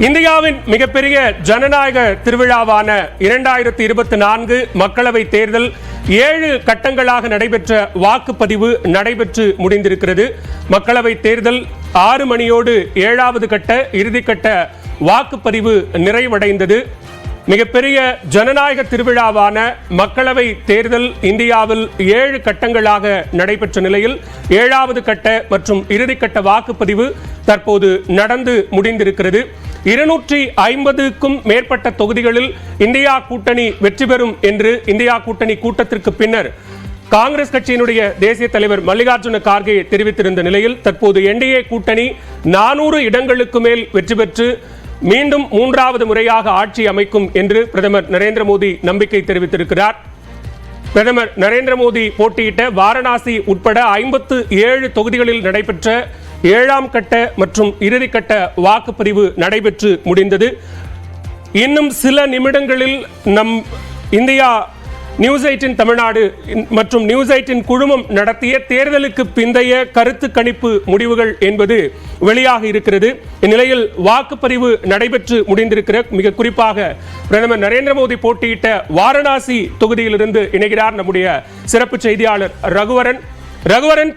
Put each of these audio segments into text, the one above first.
இந்தியாவின் மிகப்பெரிய ஜனநாயக திருவிழாவான 2024 மக்களவை தேர்தல் 7 கட்டங்களாக நடைபெற்ற வாக்குப்பதிவு நடைபெற்று முடிந்திருக்கிறது. மக்களவை தேர்தல் 6 மணியோடு 7வது கட்ட இறுதிக்கட்ட வாக்குப்பதிவு நிறைவடைந்தது. மிகப்பெரிய ஜனநாயக திருவிழாவான மக்களவை தேர்தல் இந்தியாவில் 7 கட்டங்களாக நடைபெற்ற நிலையில் 7வது கட்ட மற்றும் இறுதிக்கட்ட வாக்குப்பதிவு தற்போது நடந்து முடிந்திருக்கிறது. 250க்கும் மேற்பட்ட தொகுதிகளில் இந்தியா கூட்டணி வெற்றி பெறும் என்று இந்தியா கூட்டணி கூட்டத்திற்கு பின்னர் காங்கிரஸ் கட்சியினுடைய தேசிய தலைவர் மல்லிகார்ஜுன கார்கே தெரிவித்திருந்த நிலையில் தற்போது என்டிஏ கூட்டணி 400 இடங்களுக்கு மேல் வெற்றி பெற்று மீண்டும் 3வது முறையாக ஆட்சி அமைக்கும் என்று பிரதமர் நரேந்திர மோடி நம்பிக்கை தெரிவித்திருக்கிறார். பிரதமர் நரேந்திர மோடி போட்டியிட்ட வாரணாசி உட்பட 57 தொகுதிகளில் நடைபெற்ற 7ஆம் கட்ட மற்றும் இறுதிக்கட்ட வாக்குப்பதிவு நடைபெற்று முடிந்தது. இன்னும் சில நிமிடங்களில் நம் இந்தியா நியூஸ் 18 தமிழ்நாடு மற்றும் நியூஸ் 18 குழுமம் நடத்திய தேர்தலுக்கு பிந்தைய கருத்து கணிப்பு முடிவுகள் என்பது வெளியாக இருக்கிறது. இந்நிலையில் வாக்குப்பதிவு நடைபெற்று முடிந்திருக்கிற மிக குறிப்பாக பிரதமர் நரேந்திர மோடி போட்டியிட்ட வாரணாசி தொகுதியிலிருந்து இணைகிறார் நம்முடைய சிறப்பு செய்தியாளர் ரகுவரன்.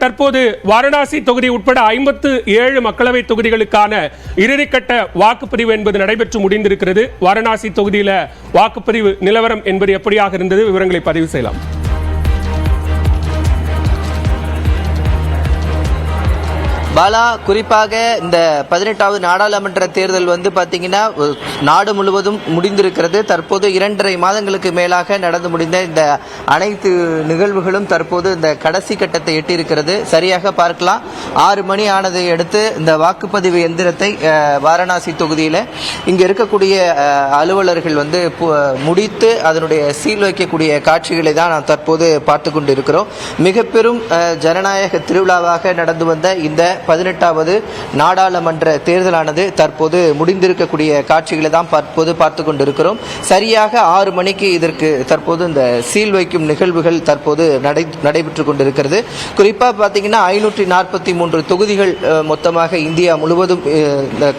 தற்போது வாரணாசி தொகுதி உட்பட 57 மக்களவை தொகுதிகளுக்கான இறுதிக்கட்ட வாக்குப்பதிவு என்பது நடைபெற்று முடிந்திருக்கிறது. வாரணாசி தொகுதியில வாக்குப்பதிவு நிலவரம் என்பது எப்படியாக இருந்தது, விவரங்களை பதிவு செய்யலாம். பாலா, குறிப்பாக இந்த 18வது நாடாளுமன்ற தேர்தல் பார்த்தீங்கன்னா நாடு முழுவதும் முடிந்திருக்கிறது. தற்போது 2.5 மாதங்களுக்கு மேலாக நடந்து முடிந்த இந்த அனைத்து நிகழ்வுகளும் தற்போது இந்த கடைசி கட்டத்தை எட்டியிருக்கிறது. சரியாக பார்க்கலாம், 6 மணி ஆனதை அடுத்து இந்த வாக்குப்பதிவு எந்திரத்தை வாரணாசி தொகுதியில் இங்கே இருக்கக்கூடிய அலுவலர்கள் முடித்து அதனுடைய சீல் வைக்கக்கூடிய காட்சிகளை தான் நாம் தற்போது பார்த்து கொண்டு இருக்கிறோம். மிக பெரும் ஜனநாயக திருவிழாவாக நடந்து வந்த இந்த 18வது நாடாளுமன்ற தேர்தலானது தற்போது முடிந்திருக்கக்கூடிய காட்சிகளை தான் தற்போது பார்த்து கொண்டிருக்கிறோம். சரியாக 6 மணிக்கு இதற்கு தற்போது இந்த சீல் வைக்கும் நிகழ்வுகள் தற்போது நடைபெற்று கொண்டிருக்கிறது. குறிப்பாக பார்த்தீங்கன்னா 543 தொகுதிகள் மொத்தமாக இந்தியா முழுவதும்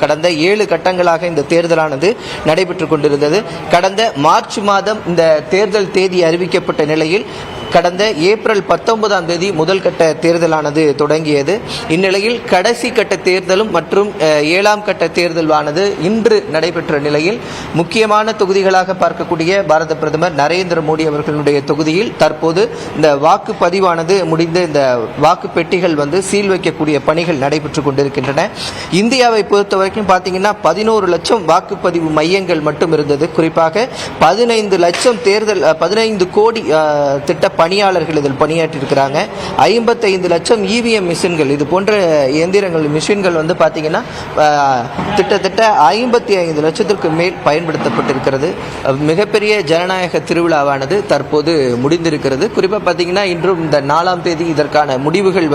கடந்த 7 கட்டங்களாக இந்த தேர்தலானது நடைபெற்று கொண்டிருந்தது. கடந்த மார்ச் மாதம் இந்த தேர்தல் தேதி அறிவிக்கப்பட்ட நிலையில் கடந்த ஏப்ரல் 19ஆம் தேதி முதல் கட்ட தேர்தலானது தொடங்கியது. இந்நிலையில் கடைசி கட்ட தேர்தலும் மற்றும் 7ஆம் கட்ட தேர்தலானது இன்று நடைபெற்ற நிலையில் முக்கியமான தொகுதிகளாக பார்க்கக்கூடிய பாரத பிரதமர் நரேந்திர மோடி அவர்களுடைய தொகுதியில் தற்போது இந்த வாக்குப்பதிவானது முடிந்து இந்த வாக்கு பெட்டிகள் சீல் வைக்கக்கூடிய பணிகள் நடைபெற்றுக் கொண்டிருக்கின்றன. இந்தியாவை பொறுத்த வரைக்கும் பார்த்தீங்கன்னா 11 லட்சம் வாக்குப்பதிவு மையங்கள் மட்டும் இருந்தது. குறிப்பாக 15 கோடி திட்ட பணியாளர்கள் இதில் பணியாற்றியிருக்கிறாங்க. 55 லட்சம் இவிஎம் மிஷின்கள், இது போன்ற இயந்திரங்கள் மிஷின்கள் பார்த்தீங்கன்னா கிட்டத்தட்ட 55 லட்சத்திற்கு மேல் பயன்படுத்தப்பட்டிருக்கிறது. மிகப்பெரிய ஜனநாயக திருவிழாவானது தற்போது முடிந்திருக்கிறது. குறிப்பாக பார்த்தீங்கன்னா இன்றும் இந்த 4ஆம் தேதி இதற்கான முடிவுகள்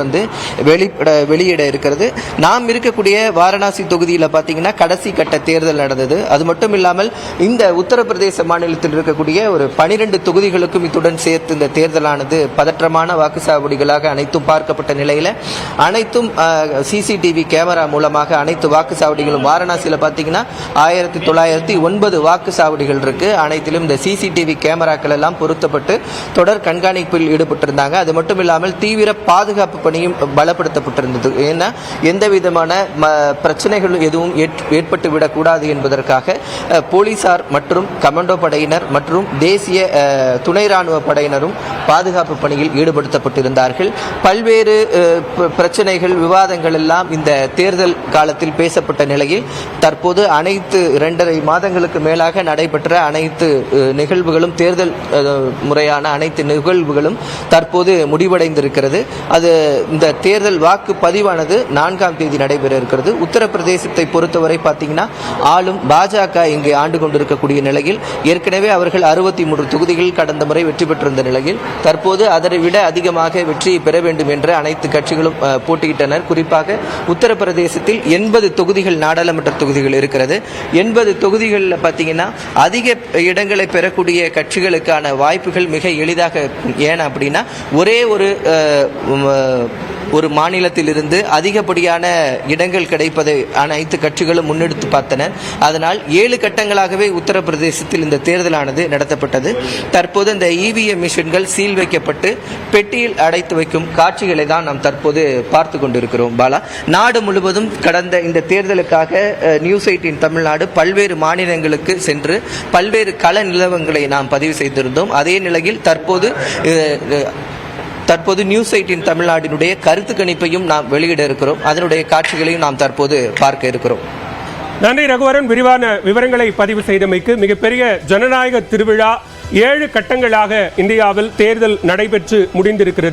வெளியிட இருக்கிறது. நாம் இருக்கக்கூடிய வாரணாசி தொகுதியில் பார்த்தீங்கன்னா கடைசி கட்ட தேர்தல் நடந்தது. அது மட்டும் இல்லாமல் இந்த உத்தரப்பிரதேச மாநிலத்தில் இருக்கக்கூடிய ஒரு 12 தொகுதிகளுக்கும் இத்துடன் சேர்த்து இந்த தேர்தலானது பதற்றமான வாக்குச்சாவடிகளாக அனைத்தும் பார்க்கப்பட்ட நிலையில் அனைத்தும் சிசிடிவி கேமரா மூலமாக அனைத்து வாக்குச்சாவடிகளும் வாரணாசியில் பார்த்தீங்கன்னா 1909 வாக்குச்சாவடிகள் இருக்கு. அனைத்திலும் இந்த சிசிடிவி கேமராக்கள் எல்லாம் பொருத்தப்பட்டு தொடர் கண்காணிப்பில் ஈடுபட்டிருந்தாங்க. அது மட்டும் இல்லாமல் தீவிர பாதுகாப்பு பணியும் பலப்படுத்தப்பட்டிருந்தது. ஏன்னா எந்த விதமான பிரச்சனைகள் எதுவும் ஏற்பட்டு விடக்கூடாது என்பதற்காக போலீசார் மற்றும் கமாண்டோ படையினர் மற்றும் தேசிய துணை ராணுவ படையினரும் பாதுகாப்பு பணியில் ஈடுபடுத்தப்பட்டிருந்தார்கள். பல்வேறு பிரச்சனைகள் விவாதங்கள் எல்லாம் இந்த தேர்தல் காலத்தில் பேசப்பட்ட நிலையில் தற்போது அனைத்து 2.5 மாதங்களுக்கு மேலாக நடைபெற்ற அனைத்து நிகழ்வுகளும் தேர்தல் முறையான அனைத்து நிகழ்வுகளும் தற்போது முடிவடைந்திருக்கிறது. அது இந்த தேர்தல் வாக்கு பதிவானது 4ஆம் தேதி நடைபெற இருக்கிறது. உத்தரப்பிரதேசத்தை பொறுத்தவரை பார்த்தீங்கன்னா ஆளும் பாஜக இங்கு ஆண்டு கொண்டிருக்கக்கூடிய நிலையில் ஏற்கனவே அவர்கள் 63 தொகுதிகள் கடந்த முறை வெற்றி பெற்றிருந்த நிலையில் தற்போது அதை விட அதிகமாக வெற்றியை பெற வேண்டும் என்ற அனைத்து கட்சிகளும் போட்டியிட்டனர். குறிப்பாக உத்தரப்பிரதேசத்தில் 80 தொகுதிகள் நாடாளுமன்ற தொகுதிகள் இருக்கிறது. 80 தொகுதிகளில் பார்த்தீங்கன்னா அதிக இடங்களை பெறக்கூடிய கட்சிகளுக்கான வாய்ப்புகள் மிக எளிதாக. ஏன் அப்படின்னா ஒரே ஒரு ஒரு மாநிலத்திலிருந்து அதிகப்படியான இடங்கள் கிடைப்பதை அனைத்து கட்சிகளும் முன்னெடுத்து பார்த்தன. அதனால் 7 கட்டங்களாகவே உத்தரப்பிரதேசத்தில் இந்த தேர்தலானது நடத்தப்பட்டது. தற்போது இந்த இவிஎம் மிஷின்கள் சீல் வைக்கப்பட்டு பெட்டியில் அடைத்து வைக்கும் காட்சிகளை தான் நாம் தற்போது பார்த்து கொண்டிருக்கிறோம். பாலா, நாடு முழுவதும் கடந்த இந்த தேர்தலுக்காக நியூஸ் 18 தமிழ்நாடு பல்வேறு மாநிலங்களுக்கு சென்று பல்வேறு கள நிலவரங்களை நாம் பதிவு செய்திருந்தோம். அதே நிலையில் தற்போது நியூஸ் 18 தமிழ்நாட்டினுடைய கருத்து கணிப்பையும் நாம் வெளியிட இருக்கிறோம். அதனுடைய காட்சிகளையும் நாம் தற்போது பார்க்க இருக்கிறோம். நன்றி ரகுவரன், விரிவான விவரங்களை பதிவு செய்தமைக்கு. மிகப்பெரிய ஜனநாயக திருவிழா 7 கட்டங்களாக இந்தியாவில் தேர்தல் நடைபெற்று முடிந்திருக்கிறது.